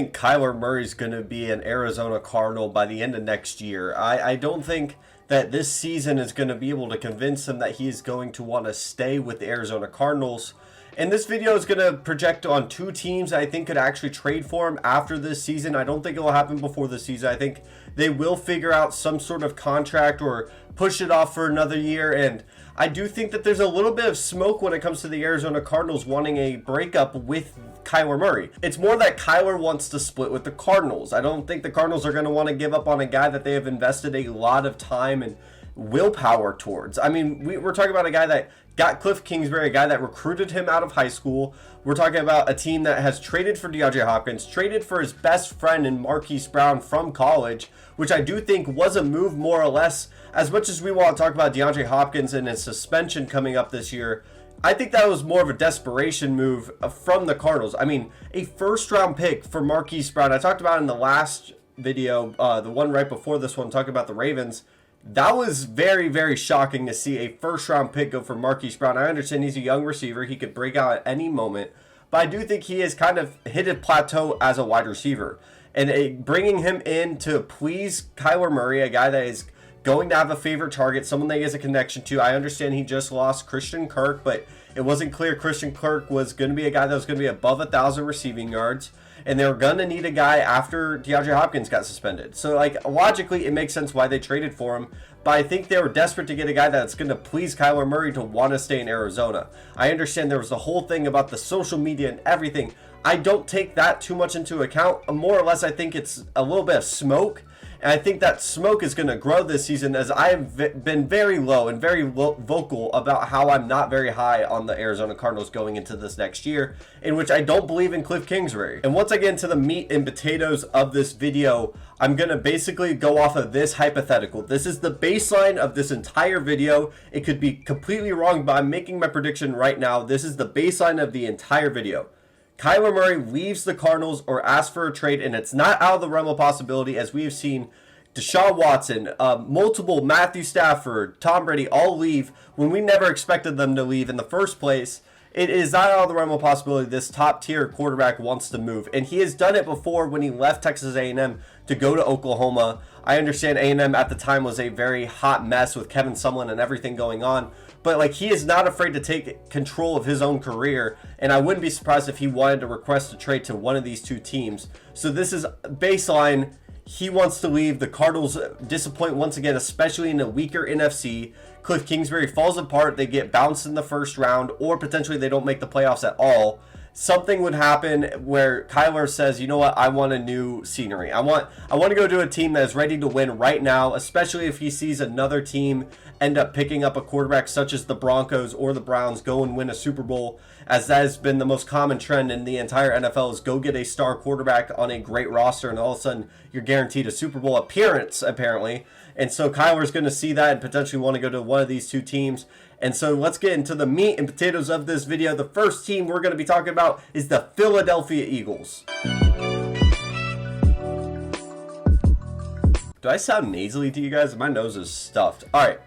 think Kyler Murray's going to be an Arizona Cardinal by the end of next year. I don't think that this season is going to be able to convince him that he's going to want to stay with the Arizona Cardinals. And this video is going to project on two teams I think could actually trade for him after this season. I don't think it will happen before the season. I think they will figure out some sort of contract or push it off for another year. And I do think that there's a little bit of smoke when it comes to the Arizona Cardinals wanting a breakup with Kyler Murray. It's more that Kyler wants to split with the Cardinals. I don't think the Cardinals are going to want to give up on a guy that they have invested a lot of time and willpower towards. I mean, we're talking about a guy that got Cliff Kingsbury, a guy that recruited him out of high school. We're talking about a team that has traded for DeAndre Hopkins, traded for his best friend in Marquise Brown from college, which I do think was a move more or less. As much as we want to talk about DeAndre Hopkins and his suspension coming up this year, I think that was more of a desperation move from the Cardinals. I mean, a first-round pick for Marquise Brown. I talked about in the last video, the one right before this one, talking about the Ravens. That was very, very shocking to see a first-round pick go for Marquise Brown. I understand he's a young receiver. He could break out at any moment. But I do think he has kind of hit a plateau as a wide receiver. And bringing him in to please Kyler Murray, a guy that is going to have a favorite target, someone that he has a connection to. I understand he just lost Christian Kirk, but it wasn't clear Christian Kirk was going to be a guy that was going to be above 1,000 receiving yards. And they were going to need a guy after DeAndre Hopkins got suspended. So, like, logically, it makes sense why they traded for him. But I think they were desperate to get a guy that's going to please Kyler Murray to want to stay in Arizona. I understand there was the whole thing about the social media and everything. I don't take that too much into account. More or less, I think it's a little bit of smoke. And I think that smoke is going to grow this season, as I have been very low and very vocal about how I'm not very high on the Arizona Cardinals going into this next year, in which I don't believe in Cliff Kingsbury. And once I get into the meat and potatoes of this video, I'm going to basically go off of this hypothetical. This is the baseline of this entire video. It could be completely wrong, but I'm making my prediction right now. This is the baseline of the entire video. Kyler Murray leaves the Cardinals or asks for a trade, and it's not out of the realm of possibility, as we have seen Deshaun Watson, multiple Matthew Stafford, Tom Brady all leave when we never expected them to leave in the first place. It is not out of the realm of possibility this top-tier quarterback wants to move, and he has done it before when he left Texas A&M to go to Oklahoma. I understand A&M at the time was a very hot mess with Kevin Sumlin and everything going on, but like, he is not afraid to take control of his own career, and I wouldn't be surprised if he wanted to request a trade to one of these two teams. So this is baseline. He wants to leave. The Cardinals disappoint once again, especially in a weaker NFC. Cliff Kingsbury falls apart. They get bounced in the first round, or potentially they don't make the playoffs at all. Something would happen where Kyler says, you know what, I want a new scenery. I want to go to a team that is ready to win right now, especially if he sees another team end up picking up a quarterback such as the Broncos or the Browns go and win a Super Bowl, as that has been the most common trend in the entire NFL, is go get a star quarterback on a great roster and all of a sudden you're guaranteed a Super Bowl appearance, apparently. And so Kyler's going to see that and potentially want to go to one of these two teams. And so let's get into the meat and potatoes of this video. The first team we're going to be talking about is the Philadelphia Eagles. Do I sound nasally to you guys? My nose is stuffed. All right,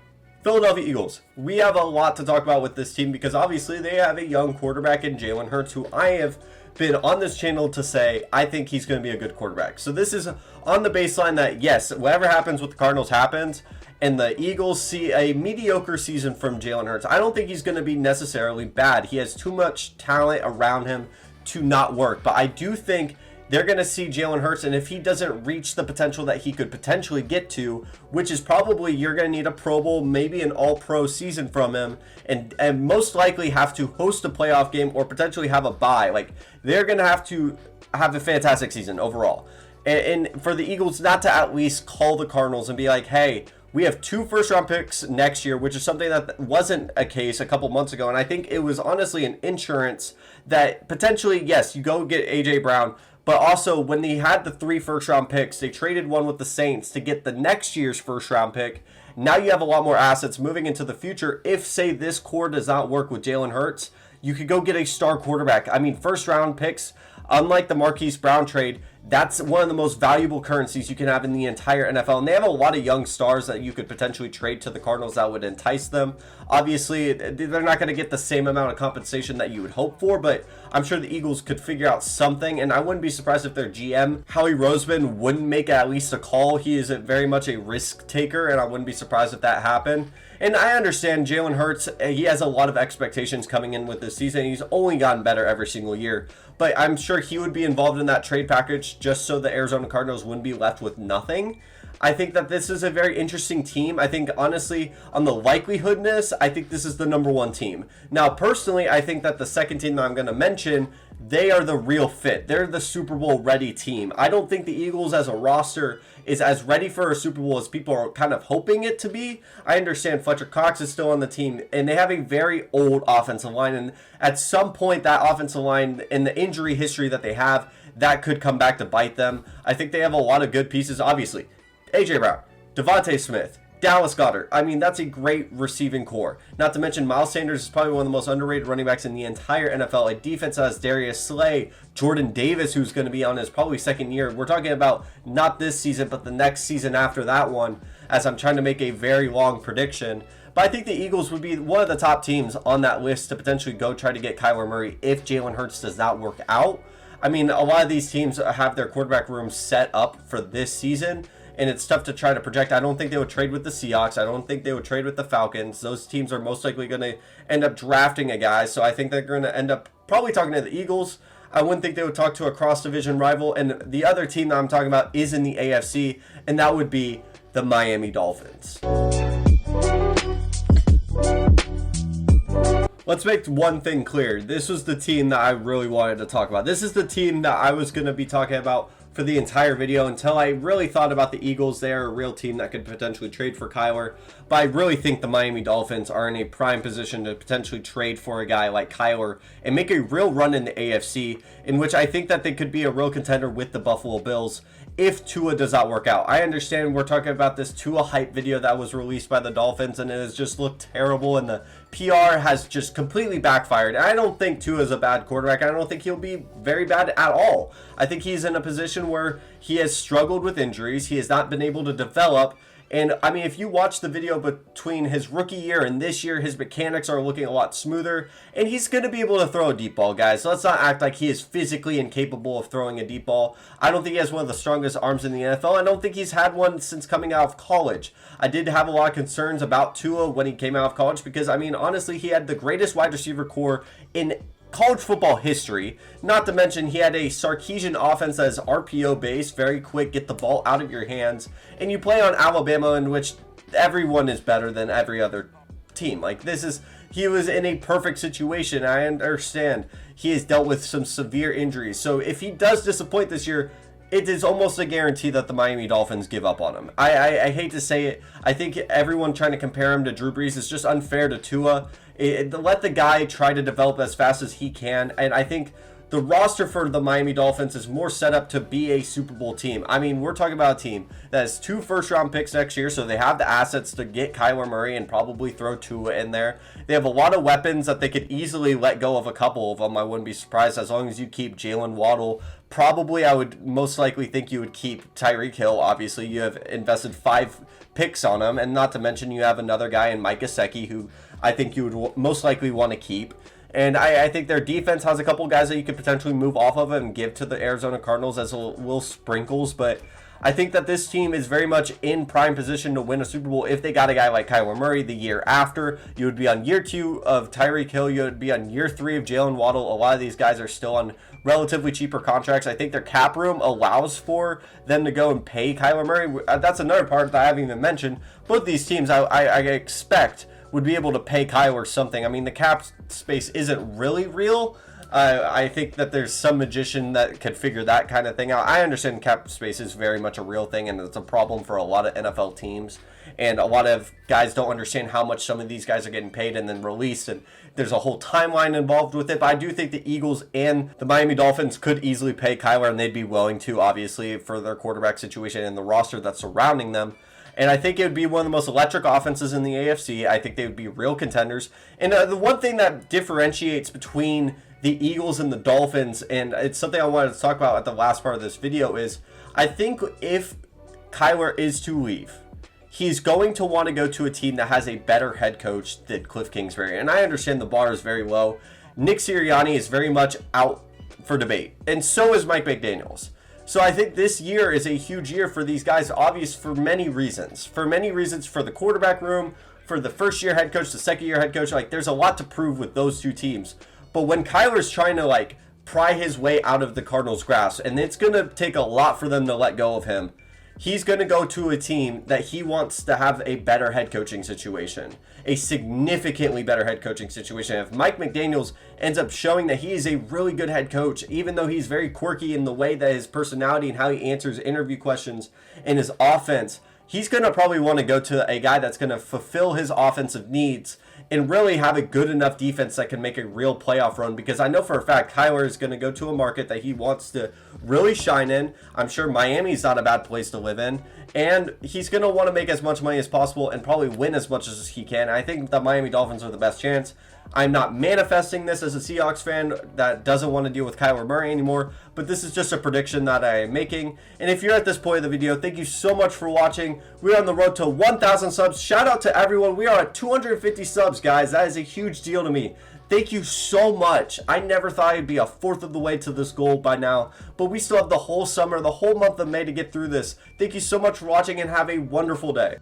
Philadelphia Eagles. We have a lot to talk about with this team because obviously they have a young quarterback in Jalen Hurts, who I have been on this channel to say I think he's going to be a good quarterback. So this is on the baseline that, yes, whatever happens with the Cardinals happens, and the Eagles see a mediocre season from Jalen Hurts. I don't think he's going to be necessarily bad. He has too much talent around him to not work. But I do think they're going to see Jalen Hurts, and if he doesn't reach the potential that he could potentially get to, which is probably you're going to need a Pro Bowl, maybe an All-Pro season from him, and most likely have to host a playoff game or potentially have a bye. Like, they're going to have a fantastic season overall. And for the Eagles not to at least call the Cardinals and be like, hey, we have 2 first-round picks next year, which is something that wasn't a case a couple months ago. And I think it was honestly an insurance that potentially, yes, you go get A.J. Brown, but also when they had the 3 first-round picks, they traded one with the Saints to get the next year's first-round pick. Now you have a lot more assets moving into the future. If, say, this core does not work with Jalen Hurts, you could go get a star quarterback. I mean, first-round picks, unlike the Marquise Brown trade, That's one of the most valuable currencies you can have in the entire NFL. And they have a lot of young stars that you could potentially trade to the Cardinals that would entice them. Obviously, they're not going to get the same amount of compensation that you would hope for, but I'm sure the Eagles could figure out something. And I wouldn't be surprised if their GM, Howie Roseman, wouldn't make at least a call. He is very much a risk taker, and I wouldn't be surprised if that happened. And I understand Jalen Hurts, he has a lot of expectations coming in with this season. He's only gotten better every single year. But I'm sure he would be involved in that trade package just so the Arizona Cardinals wouldn't be left with nothing. I think that this is a very interesting team. I think, honestly, on the likelihoodness, I think this is the number one team. Now, personally, I think that the second team that I'm going to mention, they are the real fit. They're the Super Bowl ready team. I don't think the Eagles as a roster is as ready for a Super Bowl as people are kind of hoping it to be. I understand Fletcher Cox is still on the team, and they have a very old offensive line, and at some point that offensive line, in the injury history that they have, that could come back to bite them. I think they have a lot of good pieces, obviously. A.J. Brown, Devontae Smith, Dallas Goedert. I mean, that's a great receiving core. Not to mention, Miles Sanders is probably one of the most underrated running backs in the entire NFL. A defense that has Darius Slay, Jordan Davis, who's going to be on his probably second year. We're talking about not this season, but the next season after that one, as I'm trying to make a very long prediction. But I think the Eagles would be one of the top teams on that list to potentially go try to get Kyler Murray if Jalen Hurts does not work out. I mean, a lot of these teams have their quarterback rooms set up for this season, and it's tough to try to project. I don't think they would trade with the Seahawks. I don't think they would trade with the Falcons. Those teams are most likely going to end up drafting a guy, so I think they're going to end up probably talking to the Eagles. I wouldn't think they would talk to a cross-division rival, and the other team that I'm talking about is in the AFC, and that would be the Miami Dolphins. Let's make one thing clear. This was the team that I really wanted to talk about. This is the team that I was going to be talking about for the entire video until I really thought about the Eagles. They're a real team that could potentially trade for Kyler, but I really think the Miami Dolphins are in a prime position to potentially trade for a guy like Kyler and make a real run in the AFC, in which I think that they could be a real contender with the Buffalo Bills if Tua does not work out. I understand we're talking about this Tua hype video that was released by the Dolphins, and it has just looked terrible, and the PR has just completely backfired. And I don't think Tua is a bad quarterback. I don't think he'll be very bad at all. I think he's in a position where he has struggled with injuries. He has not been able to develop. And, I mean, if you watch the video between his rookie year and this year, his mechanics are looking a lot smoother. And he's going to be able to throw a deep ball, guys. So let's not act like he is physically incapable of throwing a deep ball. I don't think he has one of the strongest arms in the NFL. I don't think he's had one since coming out of college. I did have a lot of concerns about Tua when he came out of college because, I mean, honestly, he had the greatest wide receiver core in college football history. Not to mention he had a Sarkisian offense that is RPO based, very quick, get the ball out of your hands, and you play on Alabama, in which everyone is better than every other team. Like, he was in a perfect situation. I understand he has dealt with some severe injuries, so if he does disappoint this year, it is almost a guarantee that the Miami Dolphins give up on him. I hate to say it. I think everyone trying to compare him to Drew Brees is just unfair to Tua. Let the guy try to develop as fast as he can. And I think the roster for the Miami Dolphins is more set up to be a Super Bowl team. I mean, we're talking about a team that has 2 first-round picks next year, so they have the assets to get Kyler Murray and probably throw Tua in there. They have a lot of weapons that they could easily let go of a couple of them. I wouldn't be surprised as long as you keep Jalen Waddle. Probably, I would most likely think you would keep Tyreek Hill. Obviously, you have invested 5 picks on him, and not to mention you have another guy in Mike Gesicki who I think you would most likely want to keep. And I think their defense has a couple guys that you could potentially move off of and give to the Arizona Cardinals as little sprinkles. But I think that this team is very much in prime position to win a Super Bowl if they got a guy like Kyler Murray the year after. You would be on year 2 of Tyreek Hill. You would be on year 3 of Jalen Waddle. A lot of these guys are still on relatively cheaper contracts. I think their cap room allows for them to go and pay Kyler Murray. That's another part that I haven't even mentioned. Both these teams, I expect, would be able to pay Kyler something. I mean, the cap space isn't really real. I think that there's some magician that could figure that kind of thing out. I understand cap space is very much a real thing, and it's a problem for a lot of NFL teams. And a lot of guys don't understand how much some of these guys are getting paid and then released, and there's a whole timeline involved with it. But I do think the Eagles and the Miami Dolphins could easily pay Kyler, and they'd be willing to, obviously, for their quarterback situation and the roster that's surrounding them. And I think it would be one of the most electric offenses in the AFC. I think they would be real contenders. And the one thing that differentiates between the Eagles and the Dolphins, and it's something I wanted to talk about at the last part of this video, is I think if Kyler is to leave, he's going to want to go to a team that has a better head coach than Cliff Kingsbury. And I understand the bar is very low. Nick Sirianni is very much out for debate, and so is Mike McDaniels. So I think this year is a huge year for these guys, obvious for many reasons. For many reasons, for the quarterback room, for the first-year head coach, the second-year head coach. Like, there's a lot to prove with those two teams. But when Kyler's trying to, like, pry his way out of the Cardinals' grasp, and it's going to take a lot for them to let go of him, he's going to go to a team that he wants to have a better head coaching situation, a significantly better head coaching situation. If Mike McDaniels ends up showing that he is a really good head coach, even though he's very quirky in the way that his personality and how he answers interview questions and his offense, he's going to probably want to go to a guy that's going to fulfill his offensive needs and really have a good enough defense that can make a real playoff run. Because I know for a fact Kyler is going to go to a market that he wants to really shine in. I'm sure Miami's not a bad place to live in. And he's going to want to make as much money as possible and probably win as much as he can. I think the Miami Dolphins are the best chance. I'm not manifesting this as a Seahawks fan that doesn't want to deal with Kyler Murray anymore, but this is just a prediction that I am making. And if you're at this point of the video, thank you so much for watching. We're on the road to 1,000 subs. Shout out to everyone. We are at 250 subs, guys. That is a huge deal to me. Thank you so much. I never thought I'd be a fourth of the way to this goal by now, but we still have the whole summer, the whole month of May to get through this. Thank you so much for watching and have a wonderful day.